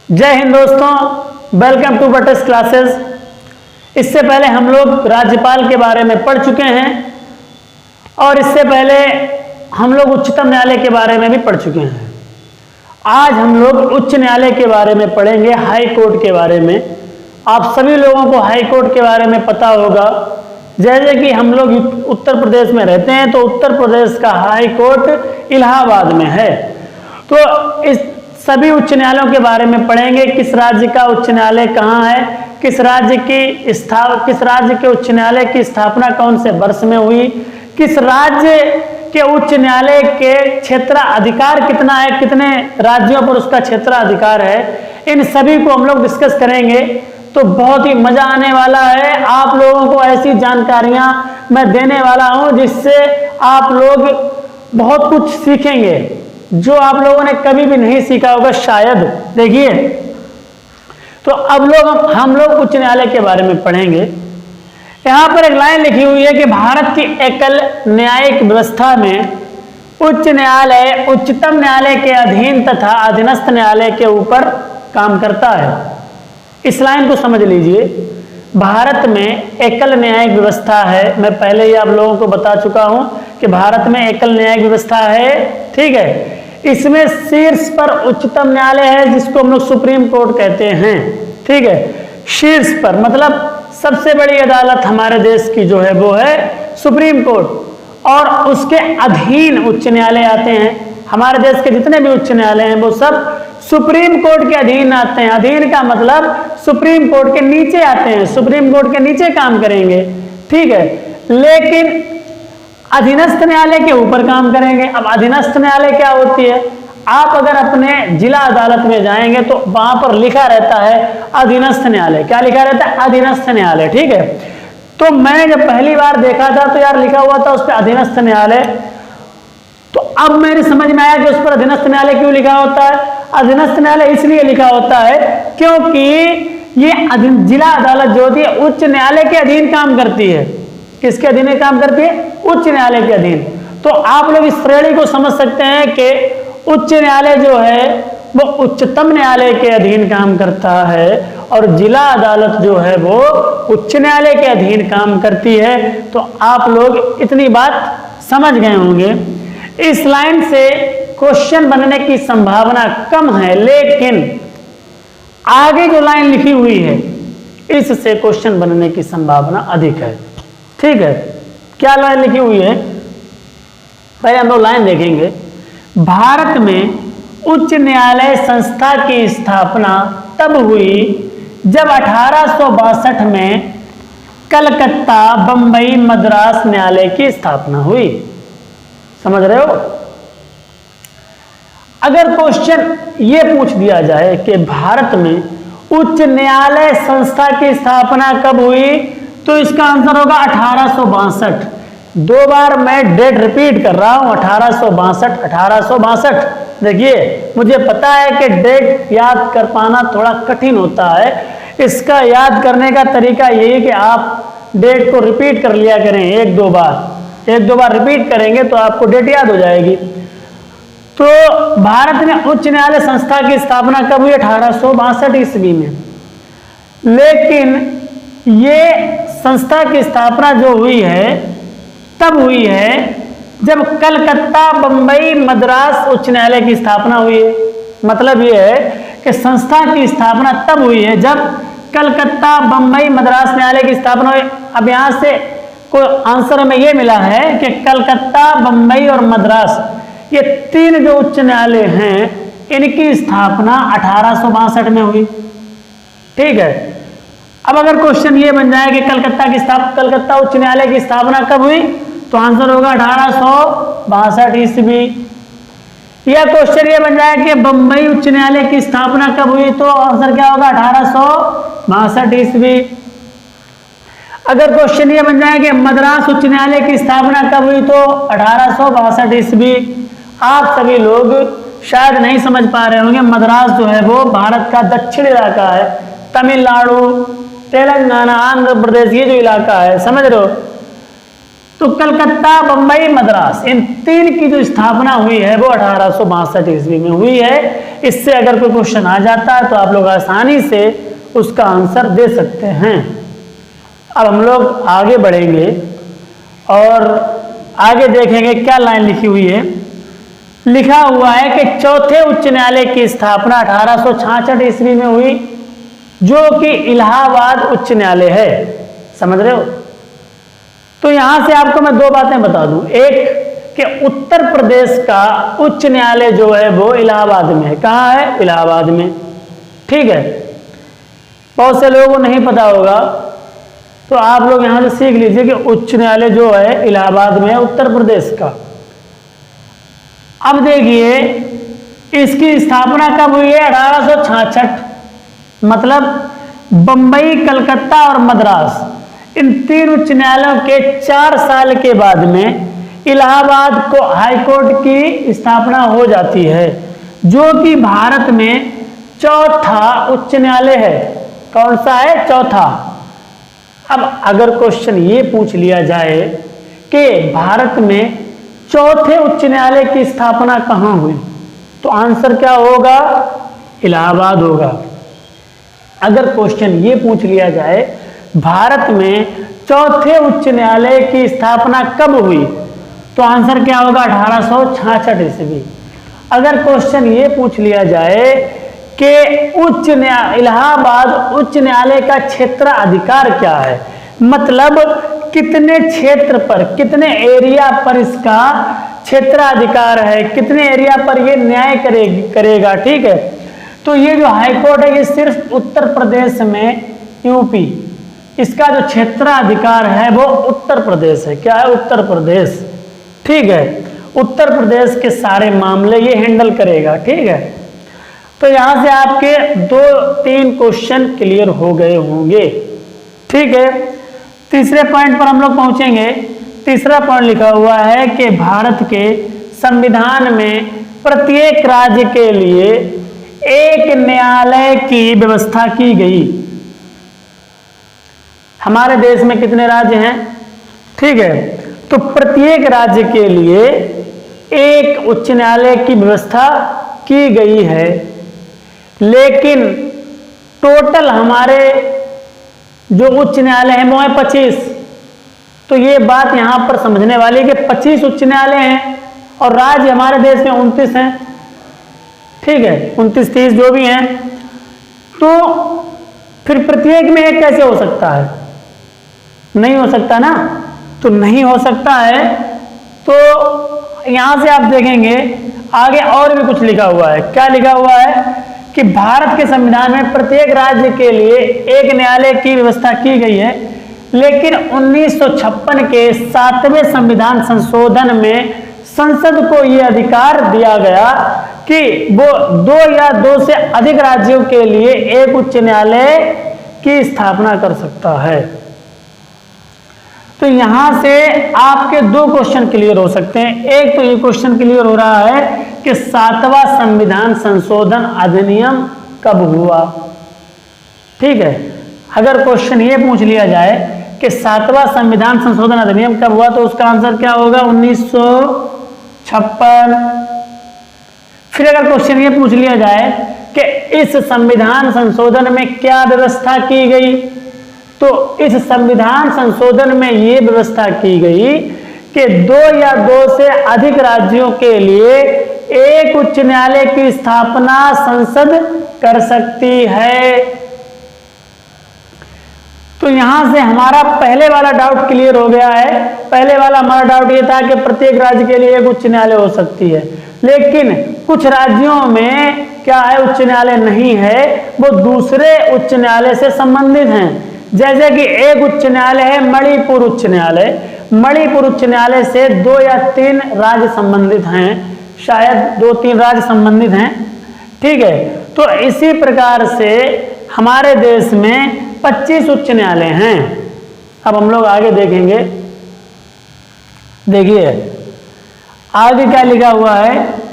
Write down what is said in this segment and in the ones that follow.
जय हिंद दोस्तों, welcome to बटस classes. इससे पहले हम लोग राज्यपाल के बारे में पढ़ चुके हैं और इससे पहले हम लोग उच्चतम न्यायालय के बारे में भी पढ़ चुके हैं। आज हम लोग उच्च न्यायालय के बारे में पढ़ेंगे, हाई कोर्ट के बारे में। आप सभी लोगों को हाई कोर्ट के बारे में पता होगा। जैसे कि हम लोग उत्तर प्रदेश में रहते हैं तो उत्तर प्रदेश का हाई कोर्ट इलाहाबाद में है। तो इस सभी उच्च न्यायालयों के बारे में पढ़ेंगे। किस राज्य का उच्च न्यायालय कहाँ है, किस राज्य के उच्च न्यायालय की स्थापना कौन से वर्ष में हुई, किस राज्य के उच्च न्यायालय के क्षेत्राधिकार कितना है, कितने राज्यों पर उसका क्षेत्राधिकार है, इन सभी को हम लोग डिस्कस करेंगे। तो बहुत ही मजा आने वाला है। आप लोगों को ऐसी जानकारियां मैं देने वाला हूं जिससे आप लोग बहुत कुछ सीखेंगे जो आप लोगों ने कभी भी नहीं सीखा होगा शायद। देखिए, तो अब हम लोग उच्च न्यायालय के बारे में पढ़ेंगे। यहां पर एक लाइन लिखी हुई है कि भारत की एकल न्यायिक व्यवस्था में उच्च न्यायालय उच्चतम न्यायालय के अधीन तथा अधीनस्थ न्यायालय के ऊपर काम करता है। इस लाइन को समझ लीजिए। भारत में एकल न्यायिक व्यवस्था है। मैं पहले ही आप लोगों को बता चुका हूं कि भारत में एकल न्यायिक व्यवस्था है, ठीक है। इसमें शीर्ष पर उच्चतम न्यायालय है जिसको हम लोग सुप्रीम कोर्ट कहते हैं, ठीक है। शीर्ष पर मतलब सबसे बड़ी अदालत हमारे देश की जो है वो है सुप्रीम कोर्ट, और उसके अधीन उच्च न्यायालय आते हैं। हमारे देश के जितने भी उच्च न्यायालय हैं वो सब सुप्रीम कोर्ट के अधीन आते हैं। अधीन का मतलब सुप्रीम कोर्ट के नीचे आते हैं, सुप्रीम कोर्ट के नीचे काम करेंगे, ठीक है। लेकिन अधीनस्थ न्यायालय के ऊपर काम करेंगे। अब अधीनस्थ न्यायालय क्या होती है? आप अगर अपने जिला अदालत में जाएंगे तो वहां पर लिखा रहता है अधीनस्थ न्यायालय। क्या लिखा रहता है? अधीनस्थ न्यायालय, ठीक है। तो मैंने जब पहली बार देखा था तो यार लिखा हुआ था उस पर अधीनस्थ न्यायालय। तो अब मेरे समझ में आया कि उस पर अधीनस्थ न्यायालय क्यों लिखा होता है। अधीनस्थ न्यायालय इसलिए लिखा होता है क्योंकि ये जिला अदालत जो होती है उच्च न्यायालय के अधीन काम करती है। किसके अधीन काम करती है? उच्च न्यायालय के अधीन। तो आप लोग इस श्रेणी को समझ सकते हैं कि उच्च न्यायालय जो है वो उच्चतम न्यायालय के अधीन काम करता है और जिला अदालत जो है वो उच्च न्यायालय के अधीन काम करती है। तो आप लोग इतनी बात समझ गए होंगे। इस लाइन से क्वेश्चन बनने की संभावना कम है, लेकिन आगे जो लाइन लिखी हुई है इससे क्वेश्चन बनने की संभावना अधिक है, ठीक है। क्या लाइन लिखी हुई है? पहले हम लोग लाइन देखेंगे। भारत में उच्च न्यायालय संस्था की स्थापना तब हुई जब 1862 में कलकत्ता, बंबई, मद्रास न्यायालय की स्थापना हुई। समझ रहे हो? अगर क्वेश्चन ये पूछ दिया जाए कि भारत में उच्च न्यायालय संस्था की स्थापना कब हुई, तो इसका आंसर होगा 1862। दो बार मैं डेट रिपीट कर रहा हूं, 1862। देखिए, मुझे पता है कि डेट याद कर पाना थोड़ा कठिन होता है। इसका याद करने का तरीका यही है कि आप डेट को रिपीट कर लिया करें एक दो बार रिपीट करेंगे तो आपको डेट याद हो जाएगी। तो भारत में उच्च न्यायालय संस्था की स्थापना कब हुई? 1862 ईस्वी में। लेकिन ये संस्था की स्थापना जो हुई है तब हुई है जब कलकत्ता, बंबई, मद्रास उच्च न्यायालय की स्थापना हुई है। मतलब ये है कि संस्था की स्थापना तब हुई है जब कलकत्ता, बंबई, मद्रास न्यायालय की स्थापना हुई। अब यहां से को आंसर में ये मिला है कि कलकत्ता, बंबई और मद्रास ये तीन जो उच्च न्यायालय हैं इनकी स्थापना 1862 में हुई, ठीक है। अब अगर क्वेश्चन ये बन जाए कि कलकत्ता उच्च न्यायालय की स्थापना कब हुई, तो आंसर होगा 1862 ईस्वी। या क्वेश्चन ये बन जाए कि बंबई उच्च न्यायालय की स्थापना कब हुई, तो आंसर क्या होगा? 1862 ईस्वी। अगर क्वेश्चन ये बन जाए कि मद्रास उच्च न्यायालय की स्थापना कब हुई, तो 1862 ईस्वी। आप सभी लोग शायद नहीं समझ पा रहे होंगे, मद्रास जो है वो भारत का दक्षिण इलाका है। तमिलनाडु, तेलंगाना, आंध्र प्रदेश, ये जो इलाका है, समझ रहे हो। तो कलकत्ता, बंबई, मद्रास इन तीन की जो स्थापना हुई है वो 1862 ईस्वी में हुई है। इससे अगर कोई क्वेश्चन आ जाता है तो आप लोग आसानी से उसका आंसर दे सकते हैं। अब हम लोग आगे बढ़ेंगे और आगे देखेंगे क्या लाइन लिखी हुई है। लिखा हुआ है कि चौथे उच्च न्यायालय की स्थापना 1866 ईस्वी में हुई, जो कि इलाहाबाद उच्च न्यायालय है। समझ रहे हो? तो यहां से आपको मैं दो बातें बता दूं। एक कि उत्तर प्रदेश का उच्च न्यायालय जो है वो इलाहाबाद में है। कहाँ है? इलाहाबाद में। ठीक है, बहुत से लोगों को नहीं पता होगा, तो आप लोग यहां से सीख लीजिए कि उच्च न्यायालय जो है इलाहाबाद में है, उत्तर प्रदेश का। अब देखिए इसकी स्थापना कब हुई है? 1866। मतलब बंबई, कलकत्ता और मद्रास, इन तीन उच्च न्यायालयों के 4 साल के बाद में इलाहाबाद को हाईकोर्ट की स्थापना हो जाती है, जो कि भारत में चौथा उच्च न्यायालय है। कौन सा है? चौथा। अब अगर क्वेश्चन ये पूछ लिया जाए कि भारत में चौथे उच्च न्यायालय की स्थापना कहां हुई, तो आंसर क्या होगा? इलाहाबाद होगा। अगर क्वेश्चन ये पूछ लिया जाए भारत में चौथे उच्च न्यायालय की स्थापना कब हुई, तो आंसर क्या होगा? 1866 ईस्वी। अगर क्वेश्चन ये पूछ लिया जाए कि इलाहाबाद उच्च न्यायालय का क्षेत्राधिकार क्या है, मतलब कितने क्षेत्र पर, कितने एरिया पर इसका क्षेत्राधिकार है, कितने एरिया पर ये न्याय करेगा। ठीक है, तो ये जो हाईकोर्ट है ये सिर्फ उत्तर प्रदेश में, यूपी, इसका जो क्षेत्राधिकार है वो उत्तर प्रदेश है। क्या है? उत्तर प्रदेश। ठीक है, उत्तर प्रदेश के सारे मामले ये हैंडल करेगा। ठीक है, तो यहां से आपके 2-3 क्वेश्चन क्लियर हो गए होंगे। ठीक है, तीसरे पॉइंट पर हम लोग पहुंचेंगे। तीसरा पॉइंट लिखा हुआ है कि भारत के संविधान में प्रत्येक राज्य के लिए एक न्यायालय की व्यवस्था की गई। हमारे देश में कितने राज्य हैं? ठीक है, तो प्रत्येक राज्य के लिए एक उच्च न्यायालय की व्यवस्था की गई है, लेकिन टोटल हमारे जो उच्च न्यायालय हैं वो है 25। तो ये बात यहां पर समझने वाली है कि 25 उच्च न्यायालय हैं और राज्य हमारे देश में 29 हैं। ठीक है, 29-30 जो भी हैं, तो फिर प्रत्येक में एक कैसे हो सकता है? नहीं हो सकता ना। तो नहीं हो सकता है, तो यहां से आप देखेंगे आगे और भी कुछ लिखा हुआ है। क्या लिखा हुआ है कि भारत के संविधान में प्रत्येक राज्य के लिए एक न्यायालय की व्यवस्था की गई है, लेकिन 1956 के 7वें संविधान संशोधन में संसद को यह अधिकार दिया गया कि वो 2 या 2 से अधिक राज्यों के लिए एक उच्च न्यायालय की स्थापना कर सकता है। तो यहां से आपके 2 क्वेश्चन क्लियर हो सकते हैं। एक तो ये क्वेश्चन क्लियर हो रहा है कि 7वां संविधान संशोधन अधिनियम कब हुआ। ठीक है, अगर क्वेश्चन ये पूछ लिया जाए कि 7वां संविधान संशोधन अधिनियम कब हुआ, तो उसका आंसर क्या होगा? 1956। फिर अगर क्वेश्चन ये पूछ लिया जाए कि इस संविधान संशोधन में क्या व्यवस्था की गई, तो इस संविधान संशोधन में यह व्यवस्था की गई कि 2 या 2 से अधिक राज्यों के लिए एक उच्च न्यायालय की स्थापना संसद कर सकती है। तो यहां से हमारा पहले वाला डाउट क्लियर हो गया है। पहले वाला हमारा डाउट यह था कि प्रत्येक राज्य के लिए एक उच्च न्यायालय हो सकती है, लेकिन कुछ राज्यों में क्या है? उच्च न्यायालय नहीं है, वो दूसरे उच्च न्यायालय से संबंधित हैं। जैसे कि एक उच्च न्यायालय है मणिपुर उच्च न्यायालय। मणिपुर उच्च न्यायालय से 2 या 3 राज्य संबंधित हैं, शायद 2-3 राज्य संबंधित हैं। ठीक है, तो इसी प्रकार से हमारे देश में 25 उच्च न्यायालय हैं। अब हम लोग आगे देखेंगे। देखिए आगे क्या लिखा हुआ है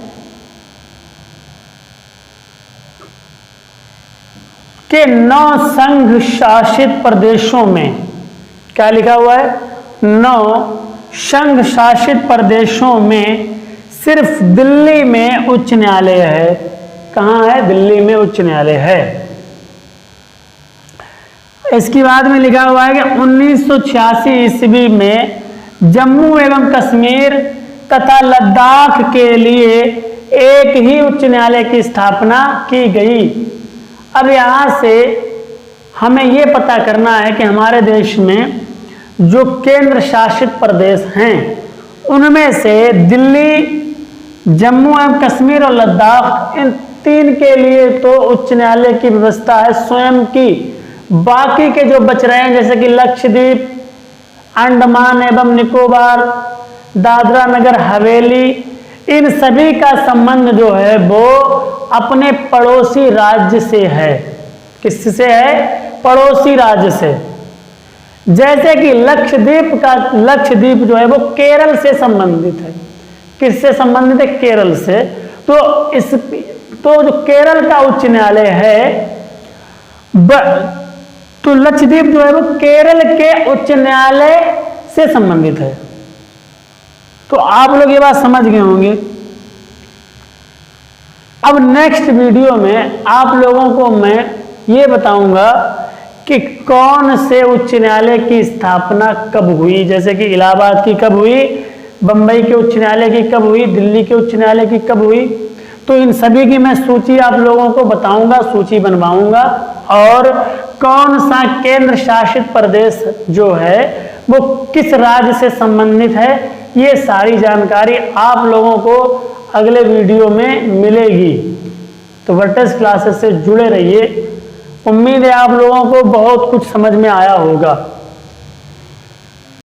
कि 9 संघ शासित प्रदेशों में, क्या लिखा हुआ है? 9 संघ शासित प्रदेशों में सिर्फ दिल्ली में उच्च न्यायालय है। कहाँ है? दिल्ली में उच्च न्यायालय है। इसके बाद में लिखा हुआ है कि 1986 ईस्वी में जम्मू एवं कश्मीर तथा लद्दाख के लिए एक ही उच्च न्यायालय की स्थापना की गई। अब यहाँ से हमें ये पता करना है कि हमारे देश में जो केंद्र शासित प्रदेश हैं उनमें से दिल्ली, जम्मू एवं कश्मीर और लद्दाख, इन तीन के लिए तो उच्च न्यायालय की व्यवस्था है स्वयं की। बाकी के जो बच रहे हैं जैसे कि लक्षद्वीप, अंडमान एवं निकोबार, दादरा नगर हवेली, इन सभी का संबंध जो है वो अपने पड़ोसी राज्य से है। किससे है? पड़ोसी राज्य से। जैसे कि लक्षद्वीप जो है वो केरल से संबंधित है। किससे संबंधित है? केरल से। तो जो केरल का उच्च न्यायालय है तो लक्षद्वीप जो है वो केरल के उच्च न्यायालय से संबंधित है। तो आप लोग ये बात समझ गए होंगे। अब नेक्स्ट वीडियो में आप लोगों को मैं ये बताऊंगा कि कौन से उच्च न्यायालय की स्थापना कब हुई, जैसे कि इलाहाबाद की कब हुई, बंबई के उच्च न्यायालय की कब हुई, दिल्ली के उच्च न्यायालय की कब हुई। तो इन सभी की मैं सूची आप लोगों को बताऊंगा, सूची बनवाऊंगा, और कौन सा केंद्र शासित प्रदेश जो है वो किस राज्य से संबंधित है, ये सारी जानकारी आप लोगों को अगले वीडियो में मिलेगी। तो वर्टेक्स क्लासेस से जुड़े रहिए। उम्मीद है आप लोगों को बहुत कुछ समझ में आया होगा।